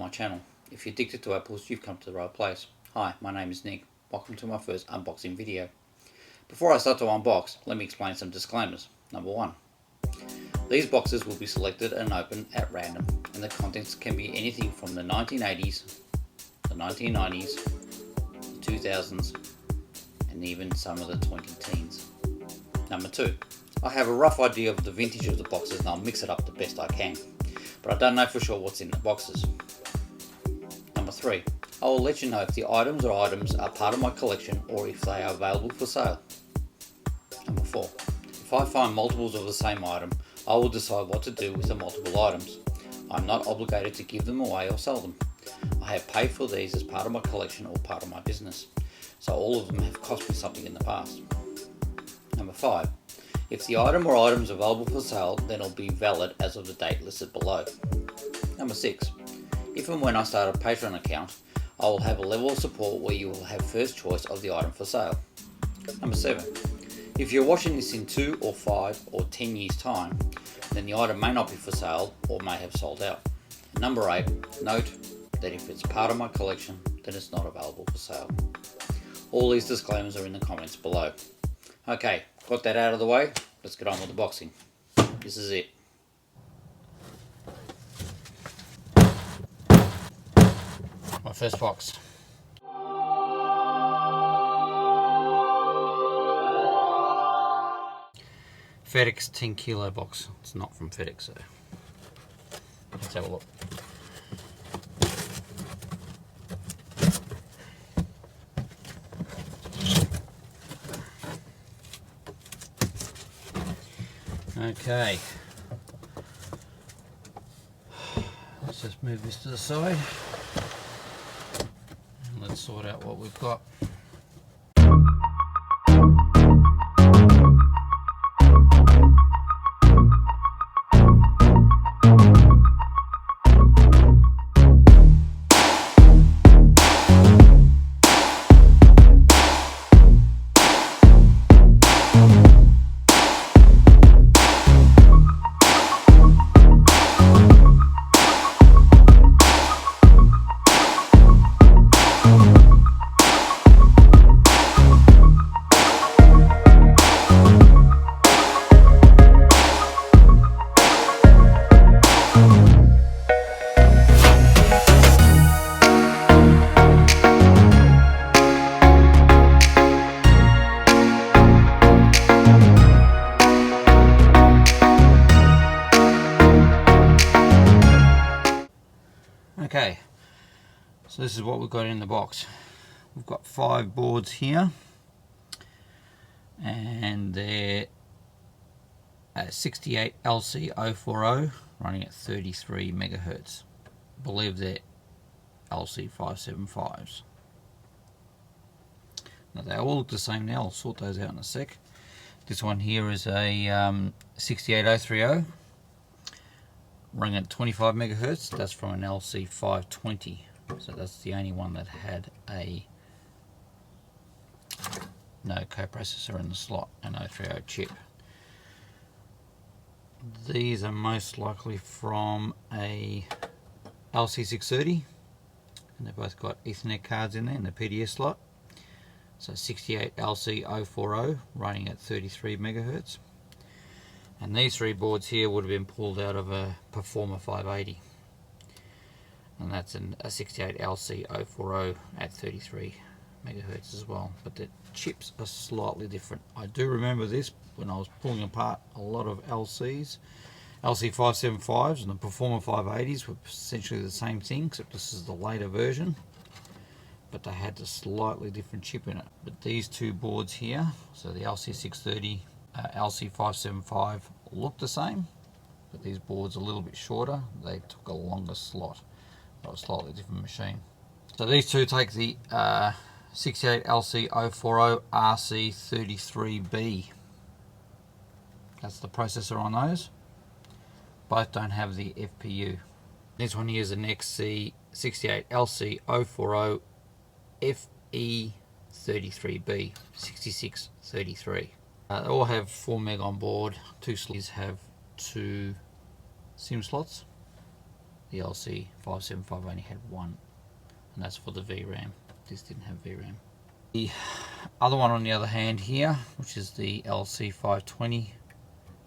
my channel. If you're addicted to apples, you've come to the right place. Hi, my name is Nick. Welcome to my first unboxing video. Before I start to unbox, let me explain some disclaimers. Number 1. These boxes will be selected and opened at random, and the contents can be anything from the 1980s, the 1990s, the 2000s, and even some of the 2010s. Number 2. I have a rough idea of the vintage of the boxes and I'll mix it up the best I can, but I don't know for sure what's in the boxes. Number 3. I will let you know if the items are part of my collection or if they are available for sale. Number 4. If I find multiples of the same item, I will decide what to do with the multiple items. I am not obligated to give them away or sell them. I have paid for these as part of my collection or part of my business, so all of them have cost me something in the past. Number 5. If the item or items are available for sale, then it will be valid as of the date listed below. Number 6. If and when I start a Patreon account, I will have a level of support where you will have first choice of the item for sale. Number 7. If you're watching this in 2 or 5 or 10 years time, then the item may not be for sale or may have sold out. Number 8. Note that if it's part of my collection, then it's not available for sale. All these disclaimers are in the comments below. Okay, got that out of the way, let's get on with the boxing. This is it. My first box. FedEx 10 kilo box. It's not from FedEx, so let's have a look. Okay, let's just move this to the side and let's sort out what we've got. Okay, so this is what we've got in the box. We've got 5 boards here, and they're 68 LC580 running at 33 megahertz. I believe they're LC575s. Now they all look the same now. I'll sort those out in a sec. This one here is a 68030. Running at 25 megahertz. That's from an LC520, so that's the only one that had a no coprocessor in the slot, an 030 chip. These are most likely from a LC630, and they've both got Ethernet cards in there in the PDS slot. So 68 LC580 running at 33 megahertz. And these 3 boards here would have been pulled out of a Performa 580, and that's a 68 LC580 at 33 megahertz as well, but the chips are slightly different. I do remember this when I was pulling apart a lot of LCs. LC575s and the Performa 580s were essentially the same thing, except this is the later version, but they had a slightly different chip in it. But these 2 boards here, so the LC630, LC575, look the same, but these boards are a little bit shorter. They took a longer slot, so a slightly different machine. So these 2 take the 68 LC580 RC33B. That's the processor on those. Both don't have the FPU. This one here is an XC68 LC580 FE33B 6633. They all have 4 meg on board. 2 slots have 2 SIM slots. The LC575 only had one, and that's for the VRAM. This didn't have VRAM. The other one on the other hand here, which is the LC520,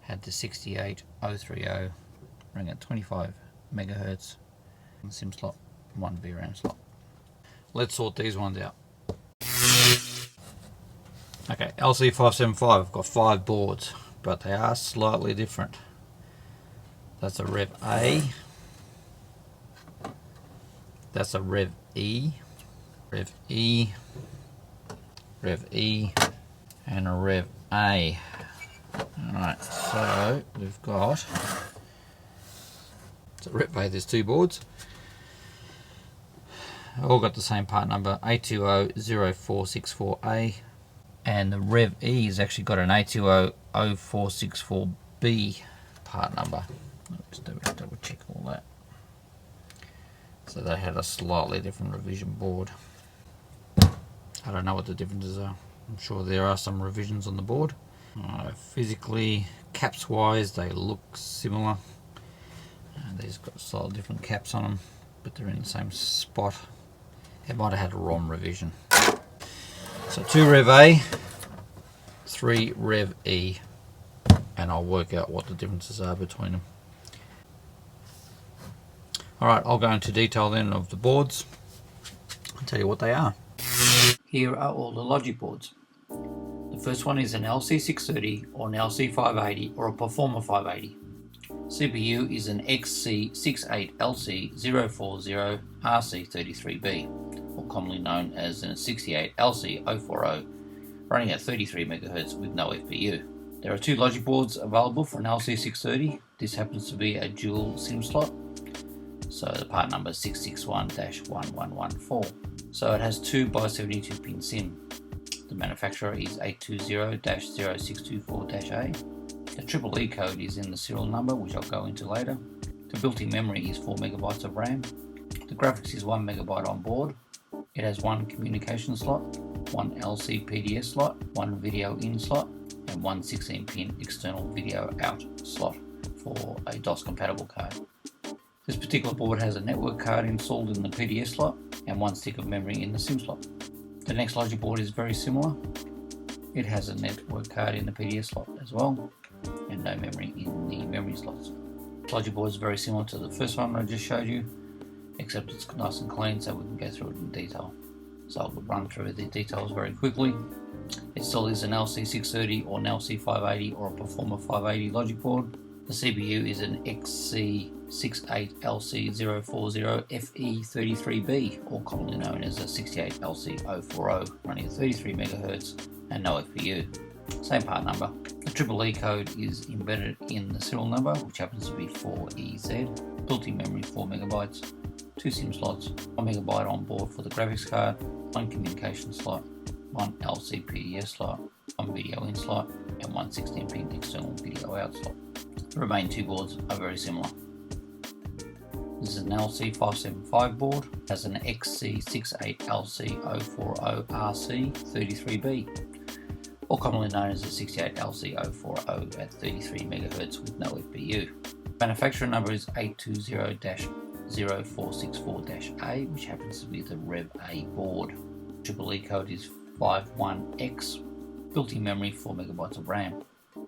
had the 68030 running at 25 megahertz, one SIM slot, one VRAM slot. Let's sort these ones out. Okay, LC575, I've got 5 boards, but they are slightly different. That's a Rev A, that's a Rev E, Rev E, Rev E, and a Rev A. Alright, so we've got, so Rev A, there's 2 boards. All got the same part number, aa-unbox, and the Rev E has actually got an aa-unbox part number. Let's double check all that. So they had a slightly different revision board. I don't know what the differences are. I'm sure there are some revisions on the board. Physically, caps wise, they look similar. These got slightly different caps on them, but they're in the same spot. It might have had a ROM revision. So 2 Rev A, 3 Rev E, and I'll work out what the differences are between them. Alright, I'll go into detail then of the boards and tell you what they are. Here are all the logic boards. The first one is an LC630 or an LC580 or a Performa 580. CPU is an XC68LC040 RC33B, or commonly known as an 68LC040, running at 33 MHz with no FPU. There are 2 logic boards available for an LC630. This happens to be a dual SIM slot, so the part number is 661-1114. So it has 2 by 72 pin SIM. The manufacturer is 820-0624-A. The EE code is in the serial number, which I'll go into later. The built-in memory is 4 MB of RAM. The graphics is 1 MB on board. It has 1 communication slot, 1 LCPDS slot, 1 video in slot, and 1 16-pin external video out slot for a DOS compatible card. This particular board has a network card installed in the PDS slot and 1 stick of memory in the SIM slot. The next logic board is very similar. It has a network card in the PDS slot as well, and no memory in the memory slots. The logic board is very similar to the first one I just showed you, except it's nice and clean, so we can go through it in detail. So I'll run through the details very quickly. It still is an LC630 or an LC580 or a Performa 580 logic board. The CPU is an XC68LC040 FE33B, or commonly known as a 68LC040, running at 33 MHz and no FPU. Same part number. The EE code is embedded in the serial number, which happens to be 4EZ. Built-in memory 4 MB, 2 SIM slots, 1 MB on board for the graphics card, 1 communication slot, 1 LCPDS slot, 1 video in slot, and 1 16-pin external video out slot. The remaining 2 boards are very similar. This is an LC575 board. It has an XC68LC040 RC33B, or commonly known as the 68LC040 at 33 MHz with no FPU. Manufacturer number is 820-0464-A, which happens to be the Rev A board. EE code is 51X. Built-in memory 4 MB of RAM.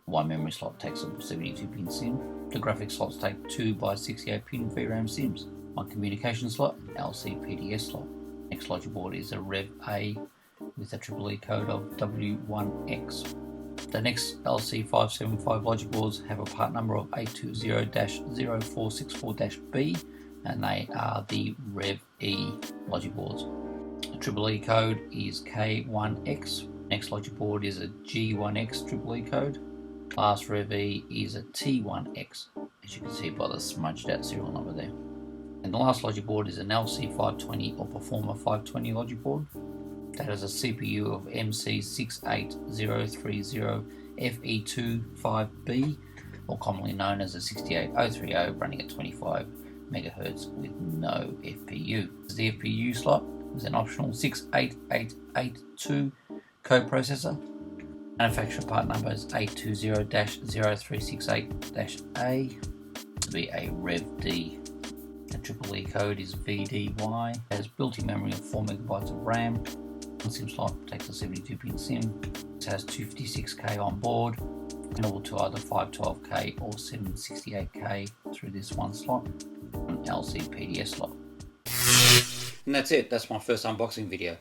1 memory slot takes a 72-pin SIM. The graphics slots take 2 by 68-pin VRAM SIMs. 1 communication slot, LCPDS slot. Next logic board is a Rev A with a EE code of W1X. The next LC575 logic boards have a part number of 820-0464-B, and they are the Rev E logic boards. The EE code is K1X. Next logic board is a G1X EE code. Last Rev E is a T1X, as you can see by the smudged out serial number there. And the last logic board is an LC520 or Performa 520 logic board. That has a CPU of MC68030 FE25B, or commonly known as a 68030, running at 25 MHz with no FPU. The FPU slot is an optional 68882 coprocessor. Manufacturer part number is 820-0368-A, to be a Rev D. The EE code is VDY. It has built-in memory of 4 MB of RAM. One SIM slot takes a 72-pin SIM. It has 256K on board, connectable to either 512K or 768K through this one slot, an LCPDS slot. And that's it. That's my first unboxing video.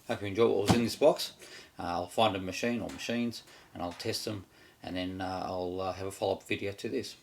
Hope you enjoy what was in this box. I'll find a machine or machines and I'll test them, and then I'll have a follow-up video to this.